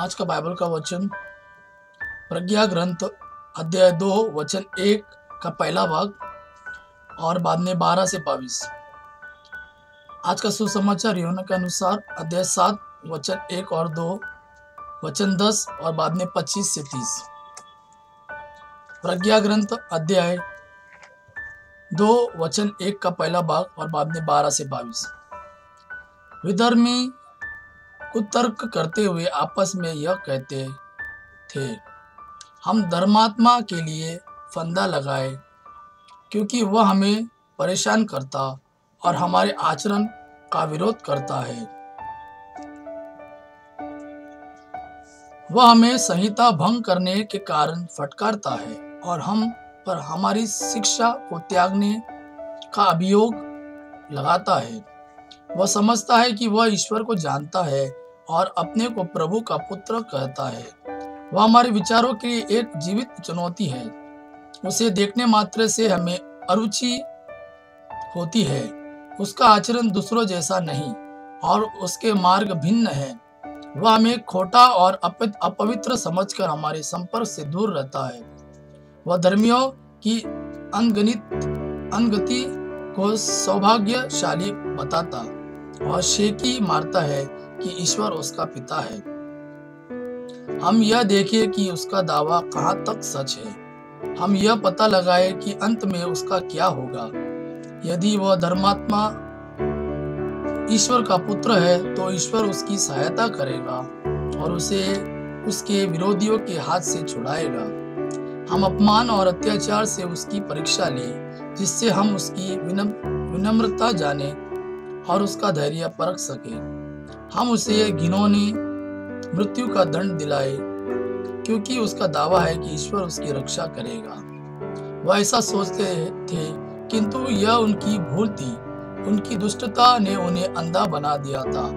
आज का बाइबल का वचन प्रज्ञा ग्रंथ अध्याय 2 वचन 1 का पहला भाग और बाद में 12 से 22। आज का सुसमाचार यूहन्ना के अनुसार अध्याय 7 वचन 1 और 2 वचन 10 और बाद में 25 से 30। प्रज्ञा ग्रंथ अध्याय 2 वचन 1 का पहला भाग और बाद में 12 से 22। विधर्मी कुतर्क करते हुए आपस में यह कहते थे, हम धर्मात्मा के लिए फंदा लगाए, क्योंकि वह हमें परेशान करता और हमारे आचरण का विरोध करता है। वह हमें संहिता भंग करने के कारण फटकारता है और हम पर हमारी शिक्षा को त्यागने का अभियोग लगाता है। वह समझता है कि वह ईश्वर को जानता है और अपने को प्रभु का पुत्र कहता है। वह हमारे विचारों के लिए एक जीवित चुनौती है। उसे देखने मात्र से हमें अरुचि होती है। उसका आचरण दूसरों जैसा नहीं और उसके मार्ग भिन्न है। वह हमें खोटा और अपवित्र समझकर हमारे संपर्क से दूर रहता है। वह धर्मियों की अनगति को सौभाग्यशाली बताता और शेकी मारता है कि ईश्वर उसका पिता है। हम यह देखें कि उसका दावा कहाँ तक सच है। हम यह पता लगाए कि अंत में उसका क्या होगा। यदि वह धर्मात्मा ईश्वर का पुत्र है तो ईश्वर उसकी सहायता करेगा और उसे उसके विरोधियों के हाथ से छुड़ाएगा। हम अपमान और अत्याचार से उसकी परीक्षा लें, जिससे हम उसकी विनम्रता जाने और उसका धैर्य परख सके। हम उसे घिनौनी मृत्यु का दंड दिलाए, क्योंकि उसका दावा है कि ईश्वर उसकी रक्षा करेगा। वह ऐसा सोचते थे, किंतु यह उनकी भूल थी। उनकी दुष्टता ने उन्हें अंधा बना दिया था।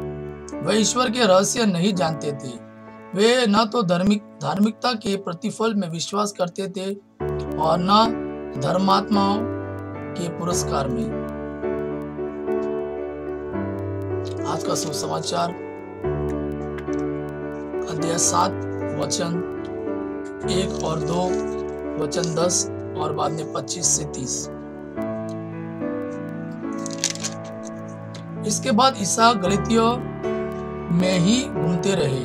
वे ईश्वर के रहस्य नहीं जानते थे। वे न तो धार्मिकता के प्रतिफल में विश्वास करते थे और न धर्मात्माओं के पुरस्कार में। आज का सुसमाचार अध्याय 7 वचन 1 और 2 वचन 10 और बाद में 25 से 30। इसके बाद ईसा गलीतियों में ही घूमते रहे।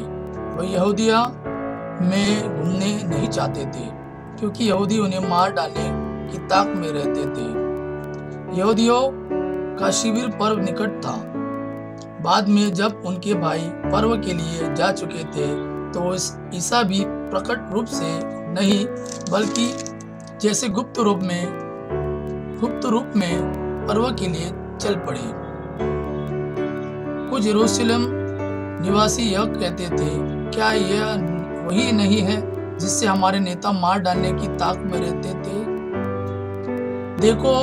वह यहूदिया में घूमने नहीं चाहते थे, क्योंकि यहूदी उन्हें मार डालने की ताक में रहते थे। यहूदियों का शिविर पर्व निकट था। बाद में जब उनके भाई पर्व के लिए जा चुके थे तो ईसा भी प्रकट रूप से नहीं बल्कि जैसे गुप्त रूप में पर्व के लिए चल पड़े। कुछ यरूशलेम निवासी यह कहते थे, क्या यह वही नहीं है जिससे हमारे नेता मार डालने की ताक में रहते थे? देखो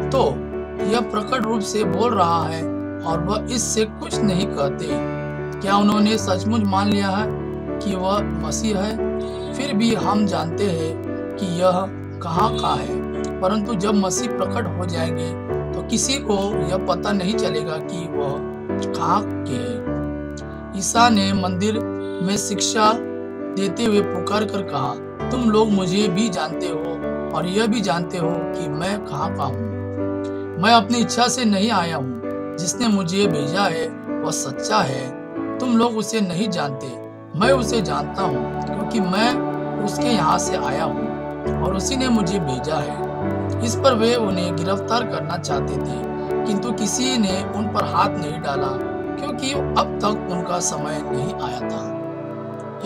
तो यह प्रकट रूप से बोल रहा है और वह इससे कुछ नहीं कहते। क्या उन्होंने सचमुच मान लिया है कि वह मसीह है? फिर भी हम जानते हैं कि यह कहाँ का है, परंतु जब मसीह प्रकट हो जाएंगे तो किसी को यह पता नहीं चलेगा कि वह कहाँ के है। ईसा ने मंदिर में शिक्षा देते हुए पुकार कर कहा, तुम लोग मुझे भी जानते हो और यह भी जानते हो कि मैं कहाँ का हूँ। मैं अपनी इच्छा से नहीं आया हूँ। जिसने मुझे भेजा है वह सच्चा है। तुम लोग उसे नहीं जानते, मैं उसे जानता हूँ, क्योंकि मैं उसके यहाँ से आया हूँ और उसी ने मुझे भेजा है। इस पर वे उन्हें गिरफ्तार करना चाहते थे, किंतु किसी ने उन पर हाथ नहीं डाला, क्योंकि अब तक उनका समय नहीं आया था।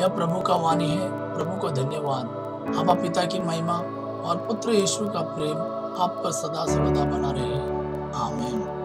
यह प्रभु का वाणी है। प्रभु को धन्यवाद। आपा पिता की महिमा और पुत्र यीशु का प्रेम आप पर सदा सर्वदा बना रहे। आमीन।